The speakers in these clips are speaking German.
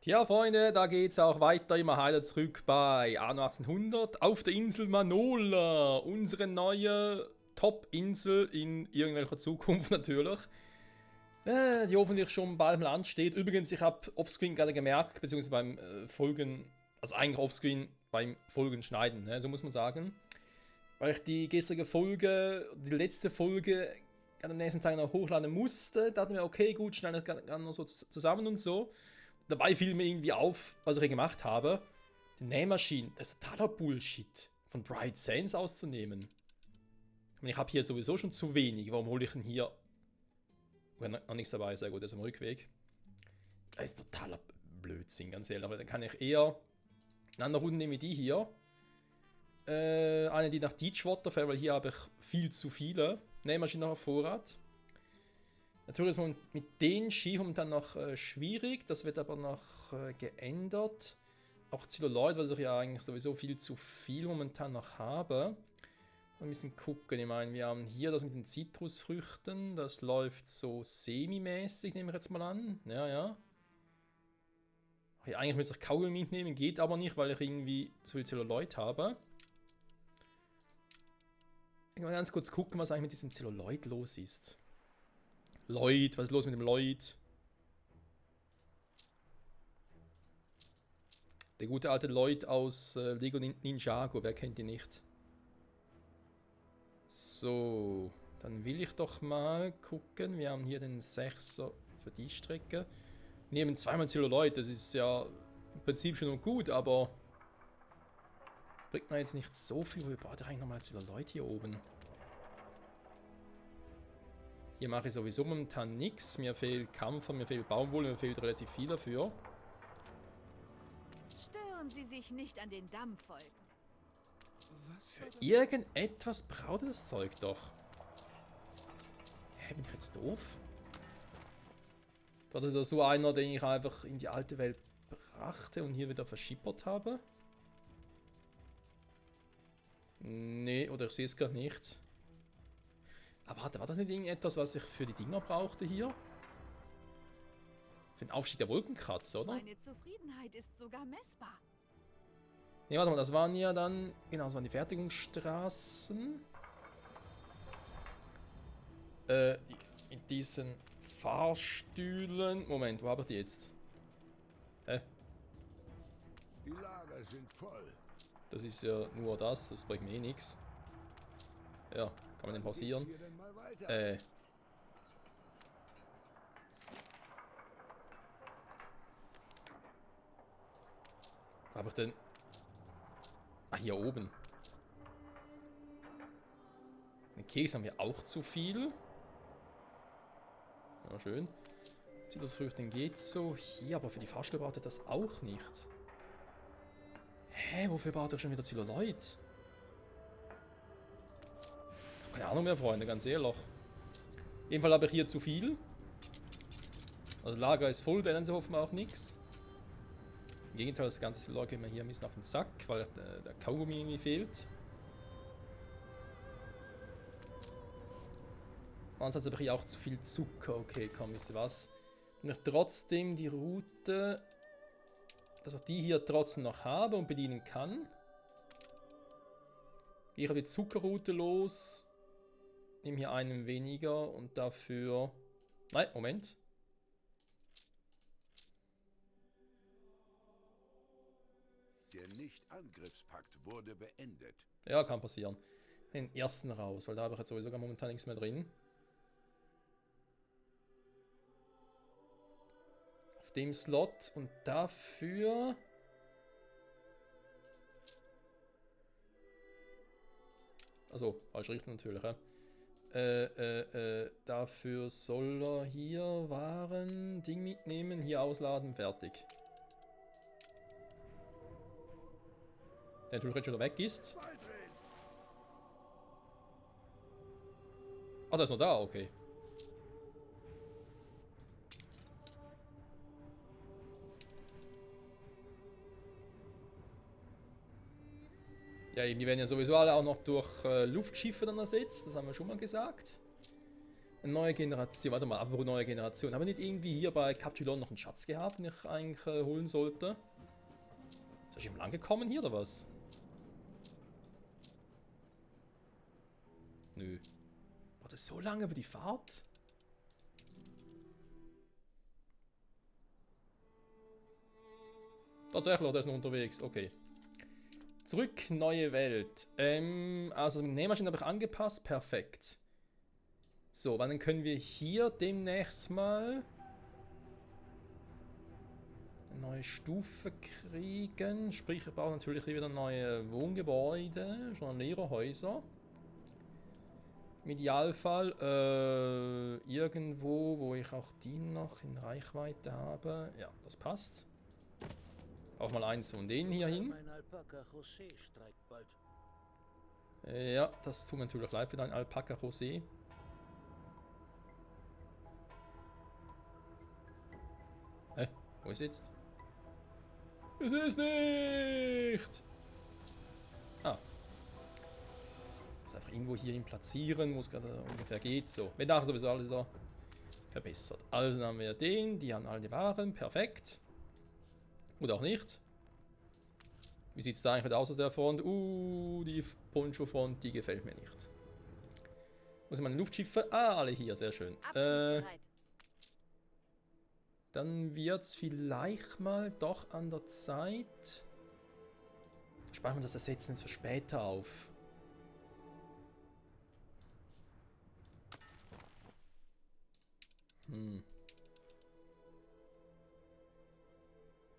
Tja, Freunde, da geht's auch weiter, immer heile zurück bei Anno 1800 auf der Insel Manola. Unsere neue Top-Insel in irgendwelcher Zukunft natürlich. Die hoffentlich schon bald mal ansteht. Übrigens, ich habe offscreen gerade gemerkt, beziehungsweise beim Folgen, also eigentlich offscreen beim Folgen schneiden, ne, so muss man sagen. Weil ich die gestrige Folge, die letzte Folge am nächsten Tag noch hochladen musste, dachte mir, okay, gut, schneide das gerne noch so zusammen und so. Dabei fiel mir irgendwie auf, was ich hier gemacht habe, die Nähmaschine, das ist totaler Bullshit, von Bright Sands auszunehmen. Ich habe hier sowieso schon zu wenig, warum hole ich denn hier... Noch nichts dabei, sehr gut, das ist im Rückweg. Das ist totaler Blödsinn, ganz ehrlich, aber dann kann ich eher eine andere Runde nehmen wie die hier. Eine, die nach Deepwater fährt, weil hier habe ich viel zu viele Nähmaschinen auf Vorrat. Natürlich ist man mit den Schiffen dann noch schwierig, das wird aber noch geändert. Auch Zelluloid, was ich ja eigentlich sowieso viel zu viel momentan noch habe. Ein bisschen gucken, ich meine, wir haben hier das mit den Zitrusfrüchten, das läuft so semi-mäßig, nehme ich jetzt mal an. Ja, ja. Okay, eigentlich müsste ich Kaugummi mitnehmen, geht aber nicht, weil ich irgendwie zu viel Zelluloid habe. Ich will mal ganz kurz gucken, was eigentlich mit diesem Zelluloid los ist. Lloyd, was ist los mit dem Lloyd? Der gute alte Lloyd aus Lego Ninjago, wer kennt ihn nicht? So, dann will ich doch mal gucken. Wir haben hier den 6er für die Strecke. Wir nehmen zweimal Zelluloid, das ist ja im Prinzip schon gut, aber bringt mir jetzt nicht so viel. Wo baut eigentlich nochmal Zelluloid hier oben? Hier mache ich sowieso momentan nichts. Mir fehlt Kampfer, mir fehlt Baumwolle, mir fehlt relativ viel dafür. Stören Sie sich nicht an den Dampfwolken. Für irgendetwas braucht das Zeug doch. Hä, bin ich jetzt doof? Das ist ja so einer, den ich einfach in die alte Welt brachte und hier wieder verschippert habe. Nee, oder ich sehe es gerade nicht. Aber warte, war das nicht irgendetwas, was ich für die Dinger brauchte hier? Für den Aufstieg der Wolkenkratzer, oder? Meine Zufriedenheit ist sogar messbar. Ne, warte mal, das waren ja dann... Genau, das waren die Fertigungsstraßen. In diesen Fahrstühlen... Moment, wo habe ich die jetzt? Hä? Die Lager sind voll. Das ist ja nur das bringt mir eh nichts. Ja, kann man den pausieren? Geht's hier denn mal weiter? Wo habe ich denn... Ah, hier oben. Den Keks haben wir auch zu viel. Ja, schön. Zitrusfrüchte geht so. Hier, aber für die Fahrstühle braucht er das auch nicht. Hä, wofür baut er schon wieder Zelluloid? Keine Ahnung mehr, Freunde, ganz ehrlich. Auf jeden Fall habe ich hier zu viel. Also das Lager ist voll, da ändern sie hoffen wir auch nichts. Im Gegenteil, das ganze Zelluloid geht mir hier ein bisschen auf den Sack, weil der Kaugummi irgendwie fehlt. Andererseits habe ich hier auch zu viel Zucker. Okay, komm, wisst ihr was? Wenn ich trotzdem die Route, dass ich die hier trotzdem noch habe und bedienen kann. Gehe ich auf die Zuckerroute los. Nehme hier einen weniger und dafür... Nein, Moment. Der Nicht-Angriffspakt wurde beendet. Ja, kann passieren. Den ersten raus, weil da habe ich jetzt sowieso gar momentan nichts mehr drin. Auf dem Slot und dafür... Also, falsche Richtung natürlich, ja. Dafür soll er hier Waren, Ding mitnehmen, hier ausladen, fertig. Der natürlich jetzt schon wieder weg ist. Ah, der ist noch da, okay. Ja, eben, die werden ja sowieso alle auch noch durch Luftschiffe dann ersetzt, das haben wir schon mal gesagt. Eine neue Generation. Warte mal, aber neue Generation. Haben wir nicht irgendwie hier bei Captulon noch einen Schatz gehabt, den ich eigentlich holen sollte? Ist das schon mal angekommen hier oder was? Nö. War das so lange über die Fahrt? Tatsächlich, der ist noch unterwegs. Okay. Zurück, neue Welt. Also, die Nähmaschine habe ich angepasst. Perfekt. So, dann können wir hier demnächst mal eine neue Stufe kriegen. Sprich, wir brauchen natürlich wieder neue Wohngebäude, schon Lehrerhäuser. Im Idealfall irgendwo, wo ich auch die noch in Reichweite habe. Ja, das passt. Auch mal eins von denen hier hin. Ja, das tut mir natürlich leid für dein Alpaka José. Wo ist jetzt? Es ist nicht! Ah. Ich muss einfach irgendwo hier hin platzieren, wo es gerade ungefähr geht. So, wenn nachher sowieso alles da verbessert. Also dann haben wir den, die haben alle die Waren, perfekt. Oder auch nicht. Wie sieht es da eigentlich aus der Front? Die Poncho-Front, die gefällt mir nicht. Wo sind meine Luftschiffe? Ah, alle hier, sehr schön. Dann wird es vielleicht mal doch an der Zeit. Sparen wir das Ersetzen jetzt für später auf. Es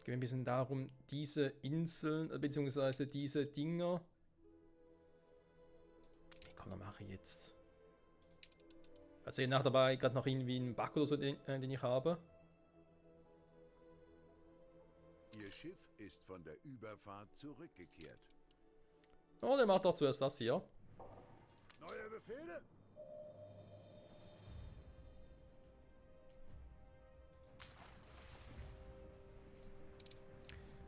geht ein bisschen darum, diese Inseln, beziehungsweise diese Dinger. Komm, dann mache ich jetzt. Also nach dabei gerade noch irgendwie einen Bug oder so, den ich habe. Ihr Schiff ist von der Überfahrt zurückgekehrt. Oh, der macht doch zuerst das hier. Neue Befehle?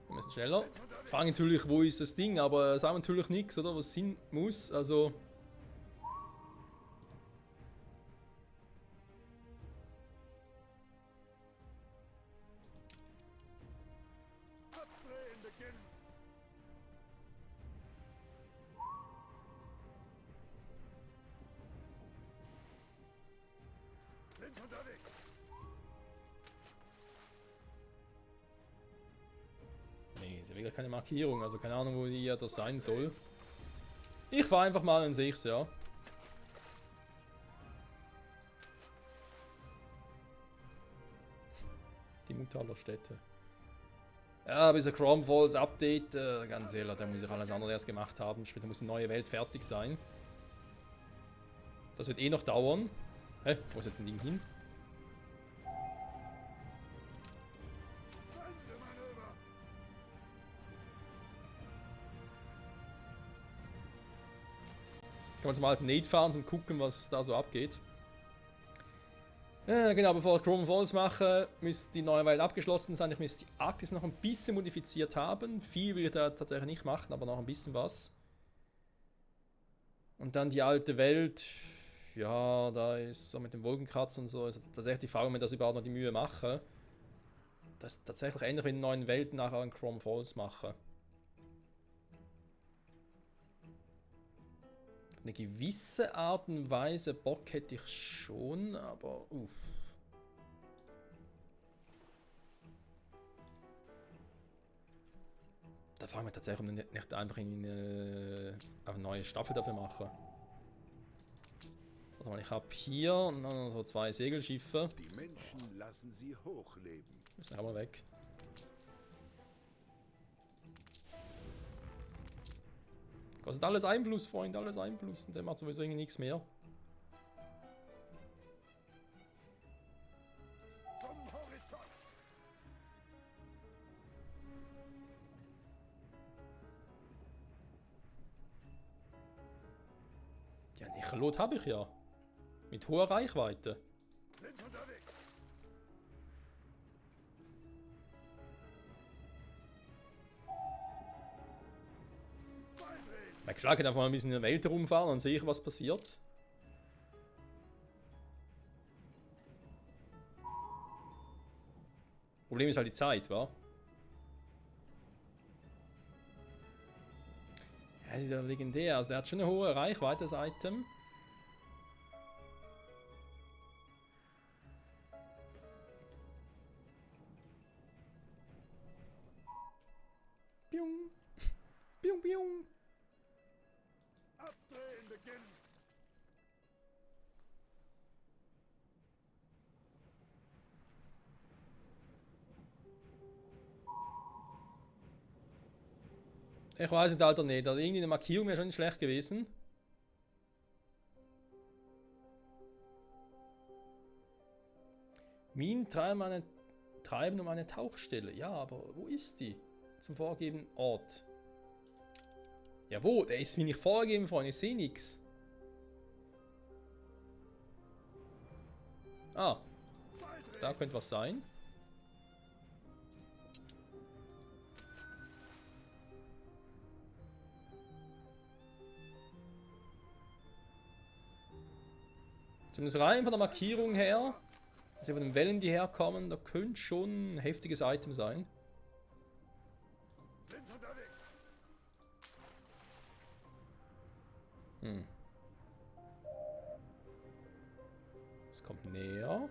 Wir müssen schneller. Fragen natürlich, wo ist das Ding, aber sagen natürlich nichts, oder? Was Sinn muss, also. Abdrehen beginnen! Sind unterwegs! Nee, ist ja wieder keine Markierung, also keine Ahnung, wo hier das sein soll. Ich fahre einfach mal und sehe es, ja. Die Mutaler Städte. Ja, bis ein Chrome Falls Update, ganz ehrlich, da muss ich alles andere erst gemacht haben. Später muss die neue Welt fertig sein. Das wird eh noch dauern. Hä? Wo ist jetzt ein Ding hin? Kann man zum alten Nate fahren, zum gucken, was da so abgeht. Genau, bevor ich Chrome Falls mache, müsste die neue Welt abgeschlossen sein. Ich müsste die Arktis noch ein bisschen modifiziert haben. Viel will ich da tatsächlich nicht machen, aber noch ein bisschen was. Und dann die alte Welt. Ja, da ist so mit dem Wolkenkratzer und so. Ist tatsächlich die Frage, ob ich mir das überhaupt noch die Mühe mache. Das ist tatsächlich ähnlich wie in neuen Welten nachher in Chrome Falls mache. Eine gewisse Art und Weise Bock hätte ich schon, aber Da fragen wir tatsächlich, ob wir nicht einfach eine neue Staffel dafür machen. Warte mal, ich habe hier noch so 2 Segelschiffe. Die Menschen lassen sie hochleben. Müssen auch mal weg. Kostet alles Einfluss, Freund, alles Einfluss. Und der macht sowieso irgendwie nichts mehr. Zum Horizont! Ja, ein Echolot habe ich ja. Mit hoher Reichweite. Sind unterwegs! Na klar, ich kann einfach mal ein bisschen in der Welt herumfahren und sehe ich, was passiert. Problem ist halt die Zeit, wa? Ja, das ist ja legendär. Also der hat schon eine hohe Reichweite, das Item. Piung. Piung, piung. Abdrehen beginnen. Ich weiß nicht, Alter, nicht. Also irgendwie eine Markierung wäre schon nicht schlecht gewesen. Minen treiben um eine Tauchstelle. Ja, aber wo ist die? Zum vorgegebenen Ort. Ja, wo? Der ist mir nicht vorgegeben, Freunde. Ich sehe nichts. Ah. Da könnte was sein. Zumindest rein von der Markierung her. Also von den Wellen, die herkommen, da könnte schon ein heftiges Item sein. Sind unterwegs. Hm. Es kommt näher.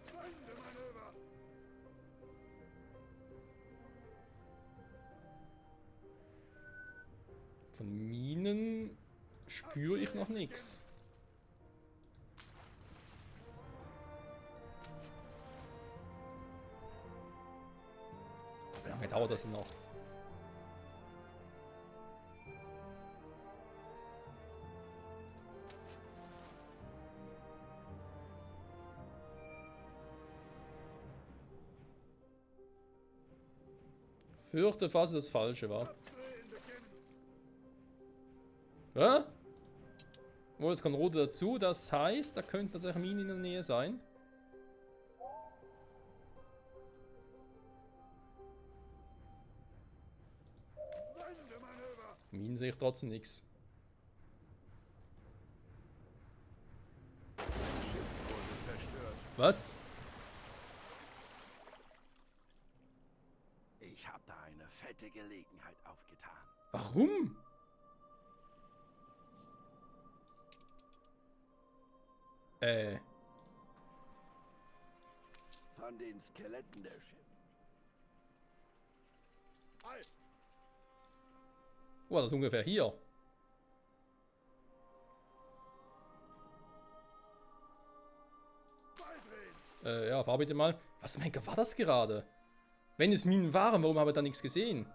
Wendemanöver. Von Minen spüre ich noch nichts. Wie lange dauert das denn noch? Fürchte fast, dass das Falsche war. Abdrehen beginnen. Ja? Wo jetzt kommt Rote dazu, das heißt, da könnte tatsächlich Minen in der Nähe sein. Wendemanöver. Minen sehe ich trotzdem nichts. Schiff wurde zerstört. Was? Ich habe da eine fette Gelegenheit aufgetan. Warum? Von den Skeletten der Schiff. Halt. Oh, das ist ungefähr hier. Beidrehen. Ja, fahr bitte mal. Was zum Henker war das gerade? Wenn es Minen waren, warum habe ich da nichts gesehen?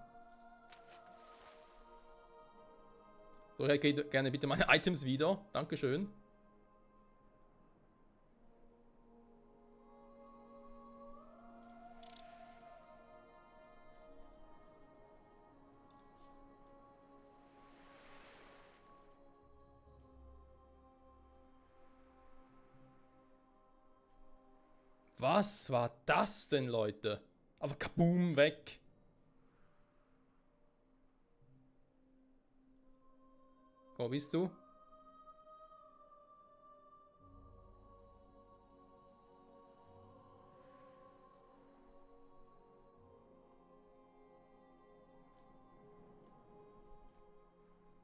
So, ich hätte gerne bitte meine Items wieder. Dankeschön. Was war das denn, Leute? Aber kaboom, weg. Wo bist du?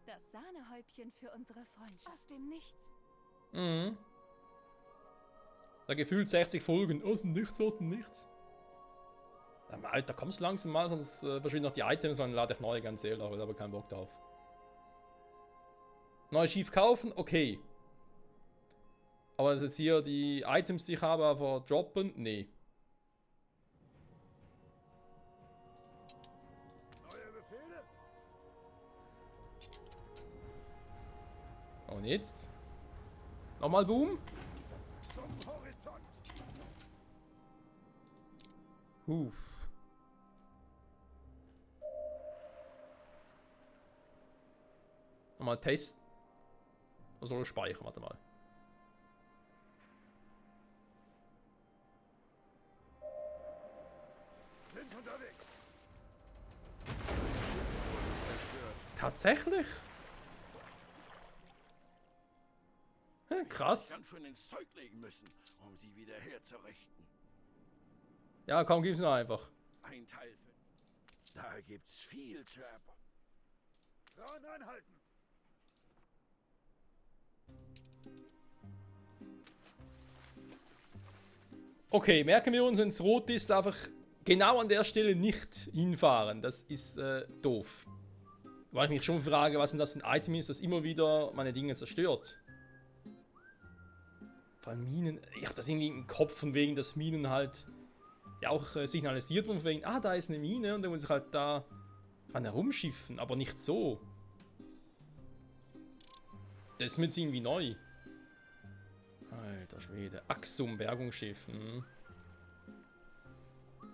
Das Sahnehäubchen für unsere Freundschaft. Aus dem Nichts. Mhm. Da gefühlt 60 Folgen. Aus dem Nichts, aus dem Nichts. Alter, kommst langsam mal, sonst verschwinden noch die Items, dann lade ich neue, ganz ehrlich, aber ich habe keinen Bock drauf. Neue Schiff kaufen, okay. Aber jetzt hier die Items, die ich habe, einfach droppen, nee. Neue Befehle. Und jetzt? Nochmal Boom. Zum Horizont. Huf. Nochmal testen. Also speichern, warte mal. Sind unterwegs. Zerstört. Tatsächlich? Krass. Ganz schön ins Zeug legen müssen, um sie wieder herzurichten. Ja, komm, gib's nur einfach. Ein Teil für... Da gibt's viel zu erben. Frauen anhalten! Okay, merken wir uns, wenn es rot ist, einfach genau an der Stelle nicht hinfahren. Das ist doof. Weil ich mich schon frage, was denn das für ein Item ist, das immer wieder meine Dinge zerstört. Vor allem Minen. Ich habe das irgendwie im Kopf, von wegen, dass Minen halt ja auch signalisiert wurden, von wegen, ah, da ist eine Mine und dann muss ich halt da ran herumschiffen, aber nicht so. Das ist mir jetzt irgendwie neu. Alter Schwede. Axum, Bergungsschiff. Hm.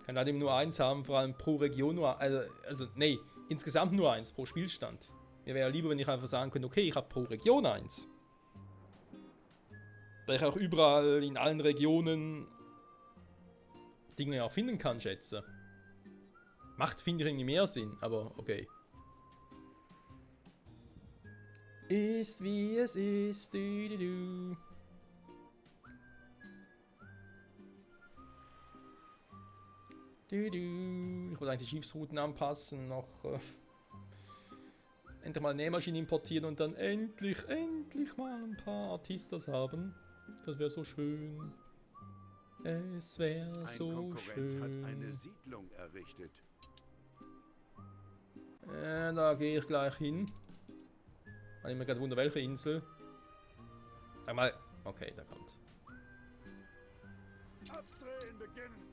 Kann halt eben nur eins haben, vor allem pro Region nur. Also, nee, insgesamt nur eins pro Spielstand. Mir wäre ja lieber, wenn ich einfach sagen könnte, okay, ich habe pro Region eins. Da ich auch überall in allen Regionen Dinge auch finden kann, schätze. Macht, finde ich, irgendwie mehr Sinn, aber okay. Ist wie es ist, du. Ich wollte eigentlich die Schiffsrouten anpassen, noch endlich mal eine Nähmaschine importieren und dann endlich mal ein paar Artistas haben. Das wäre so schön. Es wäre so Konkurrent schön. hat eine Siedlung errichtet. Da gehe ich gleich hin. Ich mir gerade wundern, welche Insel. Sag mal. Okay, da kommt. Abdrehen beginnen!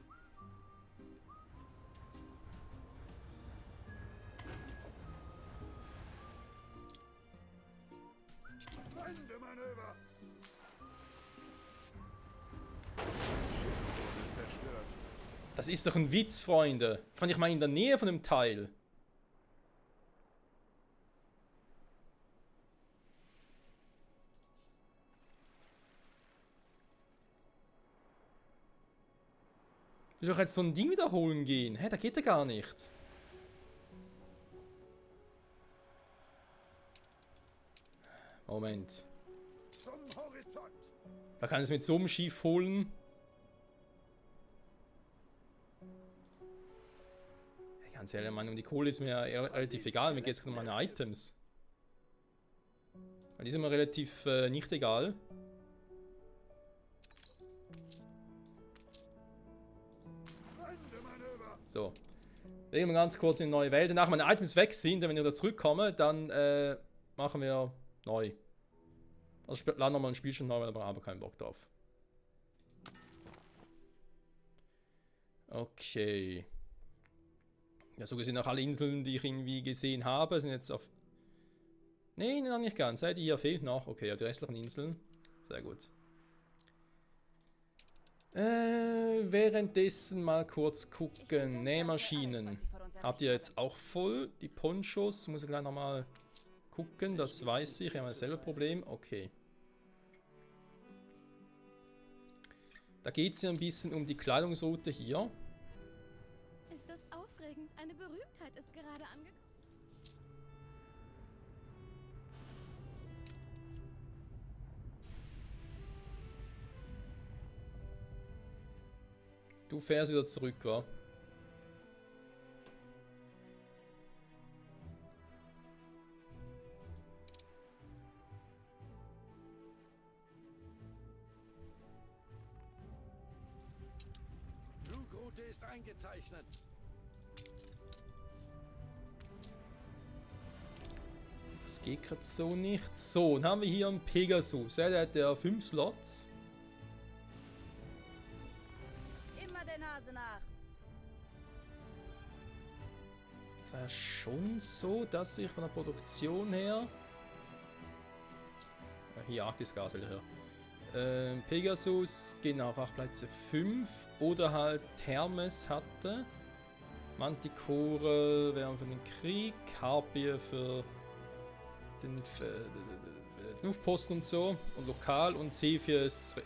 Wendemanöver! Wurde zerstört. Das ist doch ein Witz, Freunde. Ich meine, ich meine in der Nähe von dem Teil. Ich will doch jetzt so ein Ding wiederholen gehen. Hä, da geht ja gar nicht. Moment. Zum Horizont! Da kann ich es mit so einem Schiff holen. Ganz ehrlich, Mann, um die Kohle ist mir relativ egal. Mir geht es um meine Items. Weil die sind mir relativ nicht egal. So. Legen wir ganz kurz in eine neue Welt. Danach meine Items weg sind, wenn ich wieder zurückkomme, dann machen wir neu. Also laden nochmal ein Spiel schon neu, weil wir aber keinen Bock drauf. Okay. Ja, so gesehen auch alle Inseln, die ich irgendwie gesehen habe, sind jetzt auf... Nee, noch nicht ganz. Die hier fehlt noch. Okay, ja, die restlichen Inseln. Sehr gut. Währenddessen mal kurz gucken. Nähmaschinen. Habt ihr jetzt auch voll? Die Ponchos. Muss ich gleich nochmal gucken. Das weiß ich. Ich habe dasselbe Problem. Okay. Da geht es ja ein bisschen um die Kleidungsroute hier. Ist das aufregend? Eine Berühmtheit ist gerade angekommen. Du fährst wieder zurück, wa? Flugroute ist eingezeichnet. Das geht gerade so nicht. So, dann haben wir hier einen Pegasus. Ja, der hat ja 5 Slots. Immer der Nase nach. Es war ja schon so, dass ich von der Produktion her... Ja, hier Arktisgas wieder her. Pegasus genau auf Fachplätze 5 oder halt Hermes hatte. Manticore wären für den Krieg, Harpie für den Luftposten und so und lokal und C fürs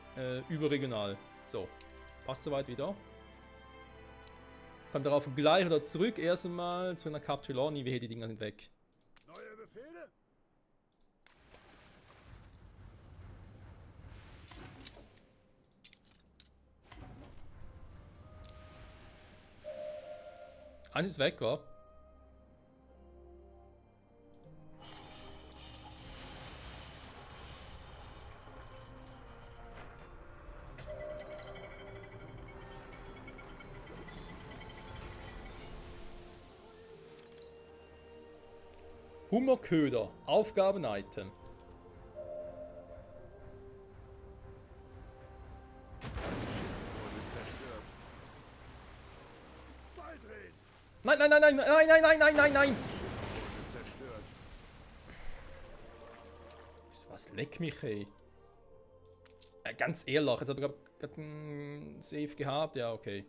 überregional. So, passt soweit wieder. Kommt darauf gleich wieder zurück, erst einmal zu einer Captuloni, wie die Dinger sind weg. Neue Befehle? Eins ist weg, wa? Hummerköder. Aufgaben-Item. Wurde zerstört. Beidrehen! Nein, nein, nein, nein, nein, nein, nein, nein, nein, nein! Wurde zerstört. Was leck mich, ey. Ganz ehrlich, jetzt habe ich gerade einen Save gehabt. Ja, okay.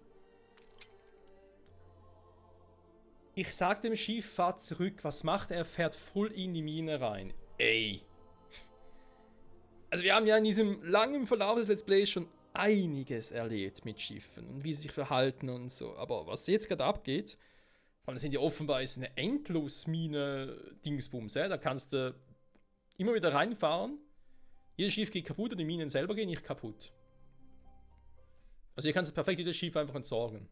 Ich sag dem Schiff, fahr zurück. Was macht er? Er fährt voll in die Mine rein. Ey. Also wir haben ja in diesem langen Verlauf des Let's Plays schon einiges erlebt mit Schiffen und wie sie sich verhalten und so. Aber was jetzt gerade abgeht, weil das sind ja offenbar ist eine Endlosmine-Dingsbums. Da kannst du immer wieder reinfahren. Jedes Schiff geht kaputt und die Minen selber gehen nicht kaputt. Also hier kannst du perfekt jedes Schiff einfach entsorgen.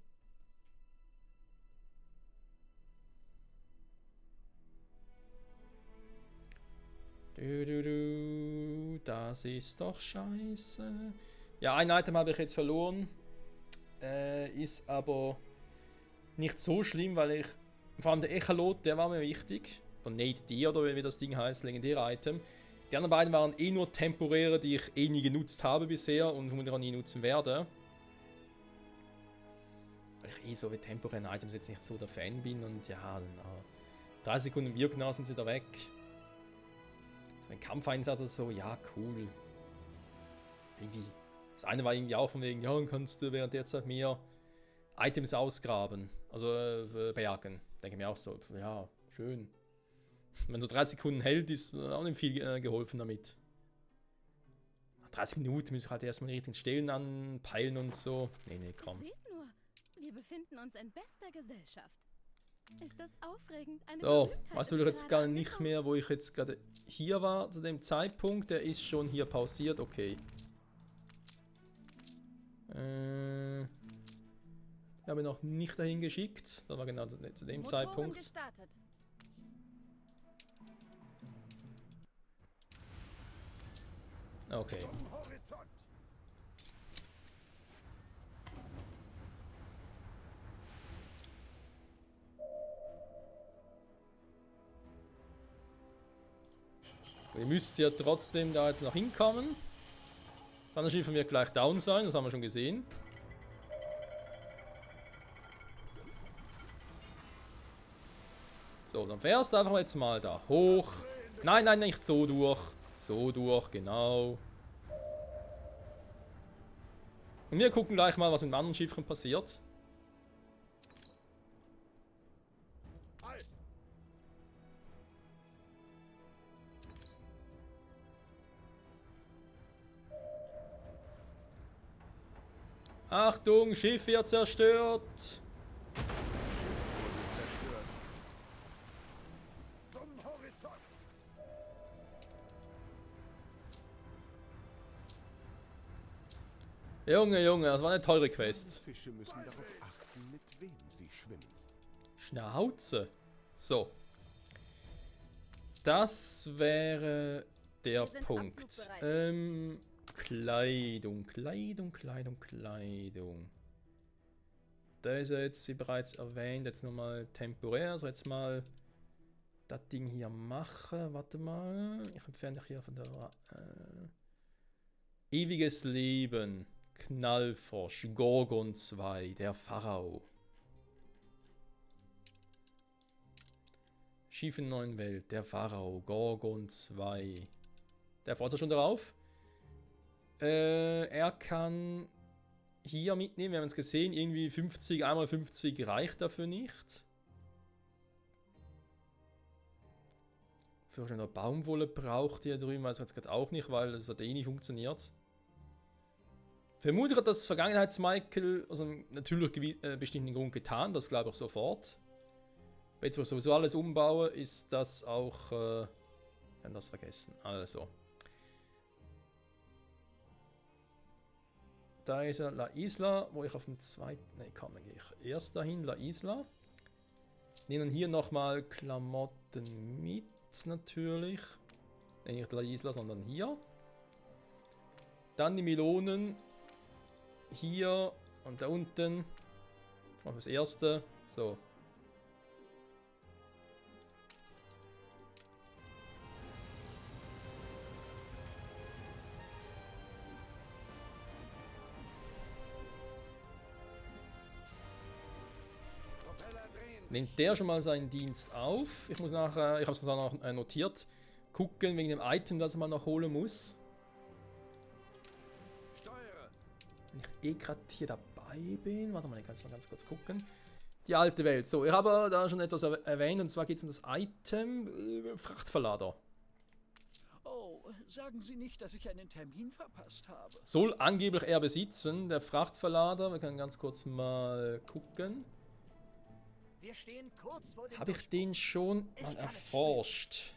Das ist doch scheiße. Ja, ein Item habe ich jetzt verloren. Ist aber nicht so schlimm, weil ich... Vor allem der Echolot, der war mir wichtig. Oder Nate D, oder wie das Ding heißt, legendäre Item. Die anderen beiden waren eh nur temporäre, die ich eh nie genutzt habe bisher und vermutlich auch nie nutzen werde. Weil ich eh so mit temporären Items jetzt nicht so der Fan bin und ja, dann, 3 Sekunden Wirknah sind sie da weg. So ein Kampfeinsatz oder so, ja, cool. Irgendwie. Das eine war irgendwie auch von wegen, ja, dann kannst du während der Zeit mehr Items ausgraben, also bergen. Denke mir auch so, ja, schön. Wenn so 30 Sekunden hält, ist auch nicht viel geholfen damit. Nach 30 Minuten muss ich halt erstmal die richtigen Stellen anpeilen und so. Nee, komm. Seht nur, wir befinden uns in bester Gesellschaft. Ist das aufregend? Eine So, Berühmtheit weißt du ist jetzt gerade gar nicht angekommen. mehr, wo ich jetzt gerade hier war zu dem Zeitpunkt. Der ist schon hier pausiert, okay. Ich habe ihn noch nicht dahin geschickt. Das war genau zu dem Motoren Zeitpunkt. gestartet. Okay. Zum Horizont! Ihr müsst ja trotzdem da jetzt noch hinkommen. Das andere Schiff wird gleich down sein, das haben wir schon gesehen. So, dann fährst du einfach jetzt mal da hoch. Nein, nein, nicht so durch. So durch, genau. Und wir gucken gleich mal, was mit dem anderen Schiffchen passiert. Halt! Achtung, Schiff wird zerstört. Wurde zerstört. Zum Horizont! Junge, das war eine teure Quest. Fische müssen darauf achten, mit wem sie schwimmen. Schnauze. So. Das wäre der Wir sind Punkt. abflugbereit. Kleidung. Da ist ja jetzt, wie bereits erwähnt, jetzt nochmal temporär. Also jetzt mal das Ding hier mache. Warte mal. Ich entferne dich hier von der... Ewiges Leben. Knallfrosch. Gorgon 2. Der Pharao. Schiff in neuen Welt. Der Pharao. Gorgon 2. Der freut sich schon darauf. Er kann hier mitnehmen. Wir haben es gesehen. Irgendwie 50, einmal 50 reicht dafür nicht. Für eine Baumwolle braucht ihr drüben, weiß ich jetzt gerade auch nicht, weil das hat eh nicht funktioniert. Vermutlich hat das Vergangenheits-Michael also natürlich bestimmten Grund getan, das glaube ich sofort. Jetzt, wo ich sowieso alles umbaue, ist das auch... kann das vergessen. Also. Da ist ja La Isla, wo ich auf dem zweiten... Ne, komm, dann gehe ich erst dahin, La Isla. Nehmen hier nochmal Klamotten mit, natürlich. Nicht La Isla, sondern hier. Dann die Melonen. Hier und da unten. Das machen wir das erste. So. Nimmt der schon mal seinen Dienst auf. Ich muss nachher, ich habe es noch notiert, gucken wegen dem Item, das man noch holen muss. Wenn ich gerade hier dabei bin, warte mal, ich kann es noch ganz kurz gucken. Die alte Welt. So, ich habe da schon etwas erwähnt, und zwar geht es um das Item Frachtverlader. Oh, sagen Sie nicht, dass ich einen Termin verpasst habe. Soll angeblich er besitzen, der Frachtverlader. Wir können ganz kurz mal gucken. Wir stehen kurz vor dem Habe ich den schon mal erforscht?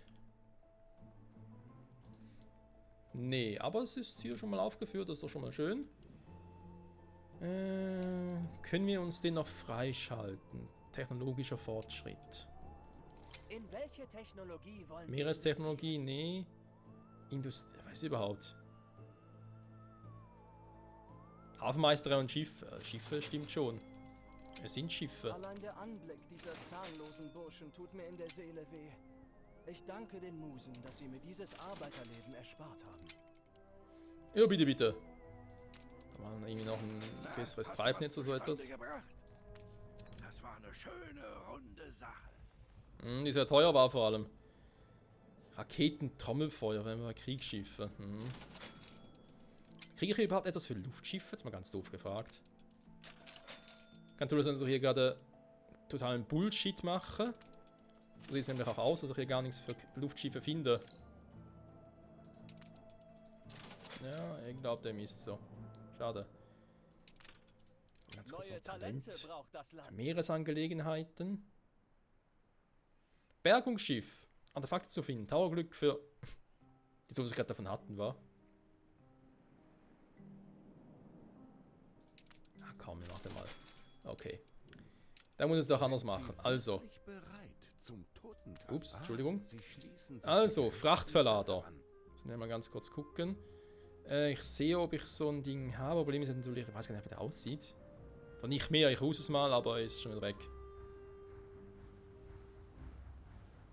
Nee, aber es ist hier schon mal aufgeführt, das ist doch schon mal schön. Können wir uns den noch freischalten? Technologischer Fortschritt. In welche Technologie wollen wir Meerestechnologie, nee. Industrie, weiß ich überhaupt. Hafenmeister und Schiffe. Schiffe stimmt schon. Es sind Schiffe. Allein der Anblick dieser zahnlosen Burschen tut mir in der Seele weh. Ich danke den Musen, dass sie mir dieses Arbeiterleben erspart haben. Ja, bitte, bitte. Kann man irgendwie noch ein besseres Treibnetz oder so etwas? Das war eine schöne, runde Sache. Die sehr teuer war vor allem. Raketen, Trommelfeuer, wenn wir Kriegsschiffe. Kriege ich hier überhaupt etwas für Luftschiffe? Jetzt mal ganz doof gefragt. Kann du das also hier gerade totalen Bullshit machen? So sieht es nämlich auch aus, dass ich hier gar nichts für Luftschiffe finde. Ja, ich glaube, dem ist so. Schade. Ganz kurz Neue noch Talent. Talente braucht das Land. Für Meeresangelegenheiten. Bergungsschiff. Artefakte zu finden. Tauerglück für... Jetzt, was ich gerade davon hatten, war. Ah, komm, warte mal. Okay. Da muss es doch anders machen. Also. Ups, Entschuldigung. Also, Frachtverlader. Müssen wir mal ganz kurz gucken. Ich sehe, ob ich so ein Ding habe. Problem ist natürlich, ich weiß gar nicht, wie der aussieht. Von nicht mehr, ich muss es mal, aber ist schon wieder weg.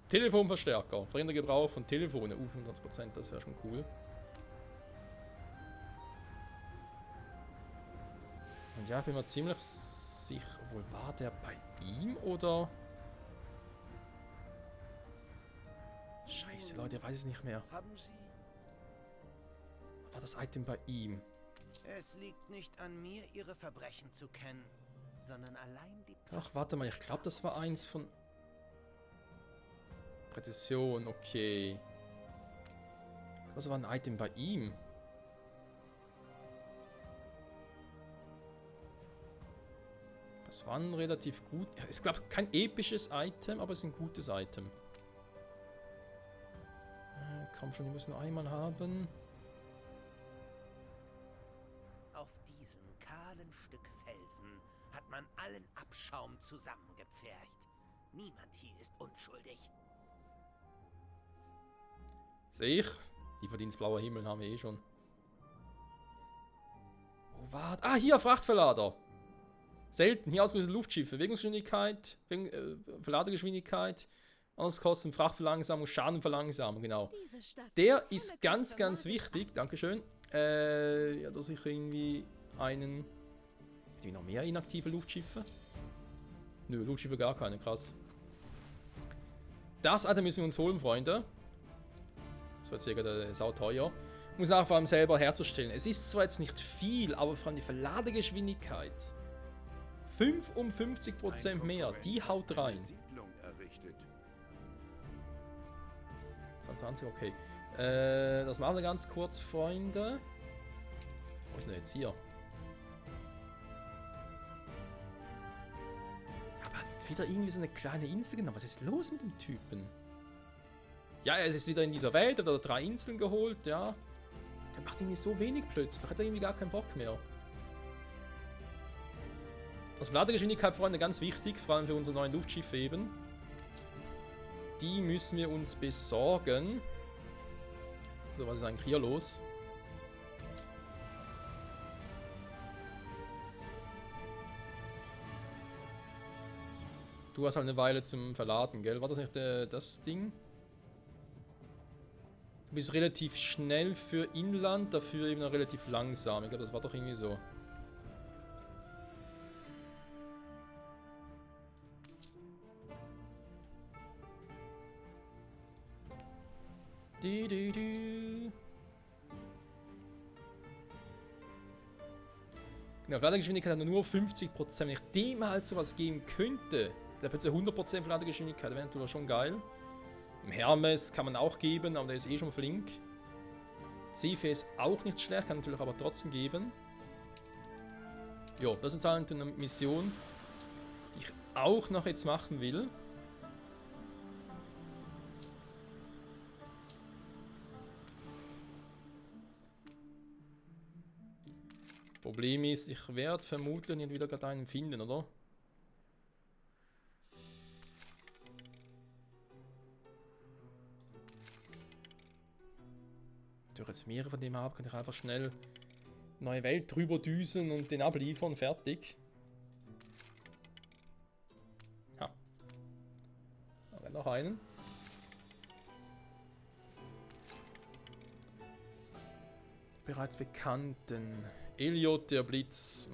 Telefonverstärker. Verringerter Gebrauch von Telefonen. 100%, das wäre schon cool. Und ja, bin mir ziemlich sicher. Obwohl, war der bei ihm oder? Scheiße, Leute, ich weiß es nicht mehr. Haben Sie... War das Item bei ihm? Es liegt nicht an mir, ihre Verbrechen zu kennen, sondern allein die... Ach, warte mal, ich glaube, das war eins von... Präzision, okay. Was war ein Item bei ihm? Das war ein relativ gut... Ja, ist, glaube ich, kein episches Item, aber es ist ein gutes Item. Komm schon, die müssen nur einmal haben. Auf diesem kahlen Stück Felsen hat man allen Abschaum zusammengepfercht. Niemand hier ist unschuldig. Sehe ich. Die Verdienstblauer Himmel haben wir eh schon. Oh, warte. Ah, hier, Frachtverlader. Selten. Hier ausgerüstete Luftschiffe. Bewegungsgeschwindigkeit, Verladegeschwindigkeit. Anders kosten Frachtverlangsamung, Schadenverlangsamung, genau. Der ist ganz, ganz wichtig. Dankeschön. Ja, dass ich irgendwie einen... Hätte ich noch mehr inaktive Luftschiffe? Nö, Luftschiffe gar keine, krass. Das Item müssen wir uns holen, Freunde. Das wird jetzt gerade sauteuer. Muss nachher vor allem selber herzustellen. Es ist zwar jetzt nicht viel, aber vor allem die Verladegeschwindigkeit. 55% mehr, die haut rein. 20, okay. Das machen wir ganz kurz, Freunde. Wo ist denn jetzt hier? Aber wieder irgendwie so eine kleine Insel genommen. Was ist los mit dem Typen? Ja, es ist wieder in dieser Welt, er hat 3 Inseln geholt, ja. Der macht irgendwie so wenig plötzlich, hat er irgendwie gar keinen Bock mehr. Also Ladegeschwindigkeit, Freunde, ganz wichtig, vor allem für unsere neuen Luftschiffe eben. Die müssen wir uns besorgen. So, was ist eigentlich hier los? Du hast halt eine Weile zum Verladen, gell? War das nicht das Ding? Du bist relativ schnell für Inland, dafür eben noch relativ langsam. Ich glaube, das war doch irgendwie so. Genau, Ladegeschwindigkeit hat nur 50%. Wenn ich dem halt sowas geben könnte, da plötzlich 100% von Ladegeschwindigkeit, wäre natürlich schon geil. Im Hermes kann man auch geben, aber der ist eh schon flink. Cefe ist auch nicht schlecht, kann natürlich aber trotzdem geben. Jo, das ist halt eine Mission, die ich auch noch jetzt machen will. Problem ist, ich werde vermutlich nicht wieder gerade einen finden, oder? Wenn ich jetzt mehrere von dem habe, kann ich einfach schnell neue Welt drüber düsen und den abliefern, fertig. Ha. Aber noch einen. Bereits bekannten. Elliot, der Blitz.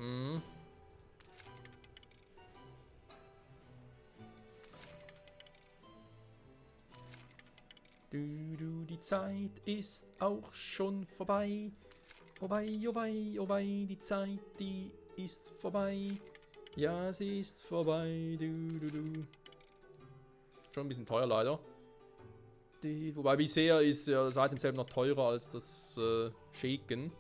Die Zeit ist auch schon vorbei. Oh wei, oh wei, oh wei, die Zeit, die ist vorbei. Ja, sie ist vorbei. Schon ein bisschen teuer leider. Wobei bisher ist ja das Item selber noch teurer als das Shaken.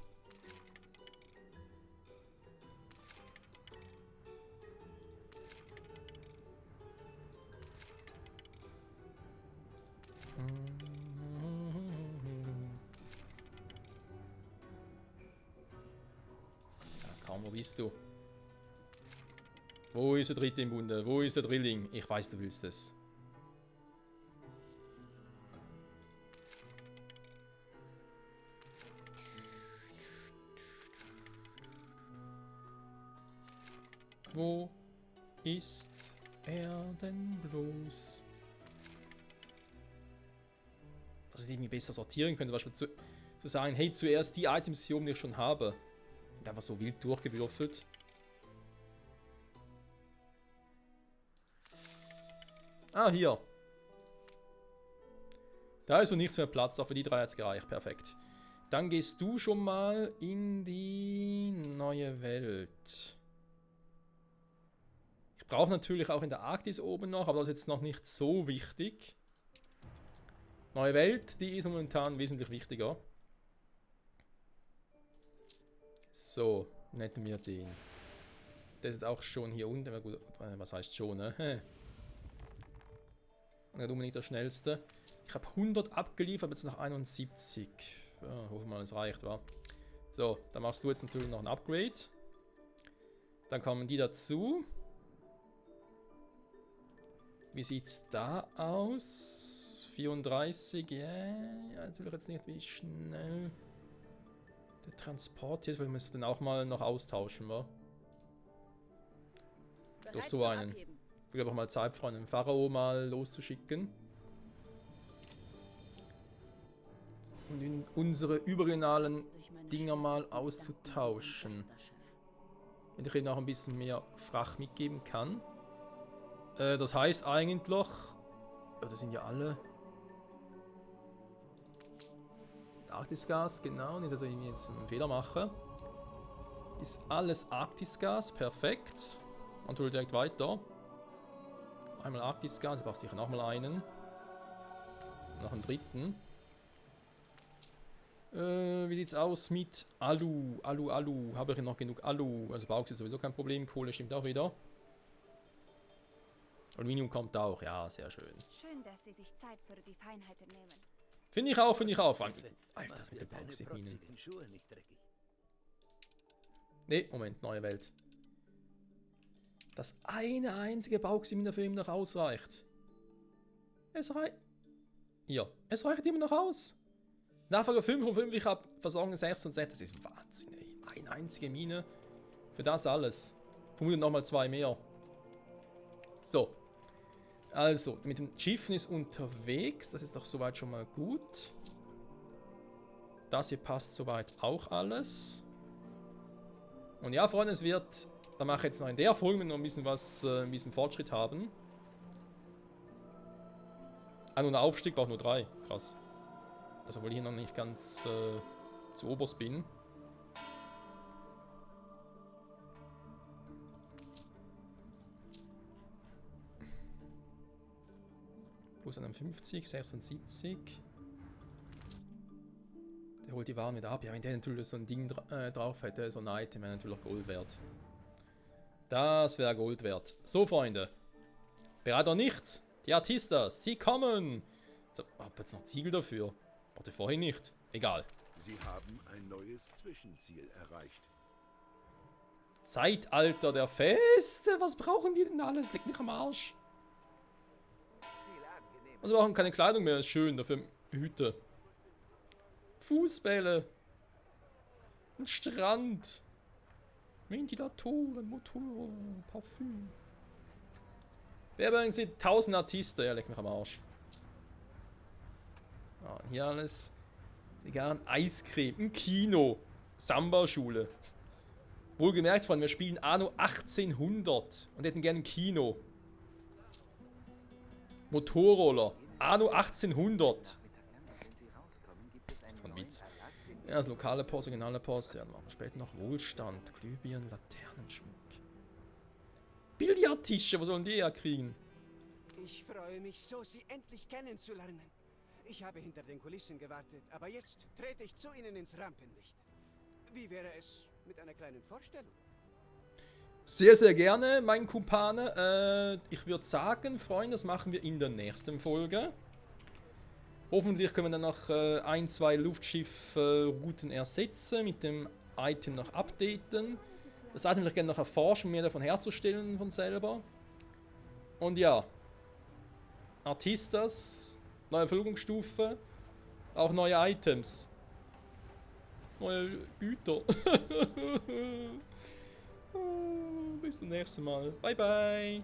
Wo bist du? Wo ist der dritte im Bunde? Wo ist der Drilling? Ich weiß, du willst es. Wo ist er denn bloß? Dass ich irgendwie besser sortieren könnte, zum Beispiel zu sagen, hey, zuerst die Items hier oben, die ich schon habe. Und einfach so wild durchgewürfelt. Ah, hier. Da ist wohl nichts mehr Platz, auch für die 3 hat es gereicht. Perfekt. Dann gehst du schon mal in die neue Welt. Ich brauche natürlich auch in der Arktis oben noch, aber das ist jetzt noch nicht so wichtig. Neue Welt, die ist momentan wesentlich wichtiger. So, nehmen wir den. Der ist auch schon hier unten. Gut, was heißt schon, ne? Nicht unbedingt der schnellste. Ich habe 100 abgeliefert, jetzt noch 71. Ja, hoffen wir mal, es reicht, wa? So, dann machst du jetzt natürlich noch ein Upgrade. Dann kommen die dazu. Wie sieht's da aus? 34, ja, natürlich jetzt nicht, wie schnell der Transport hier ist, weil wir müssen den auch mal noch austauschen, wa? Durch so einen. Ich will aber auch mal Zeit, Freunde, den Pharao mal loszuschicken. Und unsere überregionalen Dinger mal auszutauschen. Wenn ich ihnen auch ein bisschen mehr Fracht mitgeben kann. Das heißt eigentlich, ja, das sind ja alle Arktisgas, genau, nicht, dass ich jetzt einen Fehler mache. Ist alles Arktisgas, perfekt. Und hole direkt weiter. Einmal Arktisgas, ich brauche sicher nochmal einen. Noch einen dritten. Wie sieht's aus mit Alu? Alu. Habe ich noch genug Alu? Also Bauxit ist sowieso kein Problem. Kohle stimmt auch wieder. Aluminium kommt auch. Ja, sehr schön. Schön, dass Sie sich Zeit für die Feinheiten nehmen. Finde ich auch. Alter, das mit den Bauxitminen. Ne, Moment, neue Welt. dass eine einzige Bauximine für ihn noch ausreicht. Es reicht. Ja, es reicht immer noch aus. Nachfrage 5 von 5, ich habe Versorgung 6 und 6. Das ist Wahnsinn, ey. Eine einzige Mine. Für das alles. Vermutlich nochmal 2 mehr. So. Also, mit dem Schiffen ist unterwegs. Das ist doch soweit schon mal gut. Das hier passt soweit auch alles. Und ja, Freunde, es wird... Da mache ich jetzt noch in der Folge noch ein bisschen was, ein bisschen Fortschritt haben. Ah, nur ein Aufstieg braucht nur 3. Krass. Also, obwohl ich hier noch nicht ganz zu oberst bin. Plus 51, 76. Der holt die Waren wieder ab. Ja, wenn der natürlich so ein Ding drauf hätte, so ein Item, wäre natürlich auch Gold wert. Das wäre Gold wert. So, Freunde. Bereit oder nicht? Die Artistas, sie kommen! So, hab jetzt noch Ziegel dafür. Warte, vorhin nicht. Egal. Sie haben ein neues Zwischenziel erreicht. Zeitalter der Feste? Was brauchen die denn alles? Liegt nicht am Arsch. Also brauchen keine Kleidung mehr, ist schön, dafür Hüte. Fußbälle. Ein Strand. Ventilatoren, Motoren, Parfüm. Werbung sind 1000 Artisten, ja, leck mich am Arsch. Ja, hier alles. Zigarren, Eiscreme, ein Kino, Samba-Schule. Wohlgemerkt, Freunde, wir spielen Anno 1800 und hätten gerne ein Kino. Motorroller, Anno 1800. Das ist ein Witz. Ja, das lokale Post, regionale Post. Ja, dann machen wir später noch Wohlstand, Glühbirnen, Laternenschmuck. Billardtische, wo sollen die herkriegen? Ich freue mich so, Sie endlich kennenzulernen. Ich habe hinter den Kulissen gewartet, aber jetzt trete ich zu Ihnen ins Rampenlicht. Wie wäre es mit einer kleinen Vorstellung? Sehr, sehr gerne, mein Kumpane. Ich würde sagen, Freunde, das machen wir in der nächsten Folge. Hoffentlich können wir dann noch 1, 2 Luftschiff-Routen ersetzen, mit dem Item noch updaten. Das Item würde ich gerne noch erforschen, um mehr davon herzustellen von selber. Und ja, Artistas, neue Verfügungsstufe, auch neue Items. Neue Güter. Bis zum nächsten Mal. Bye, bye.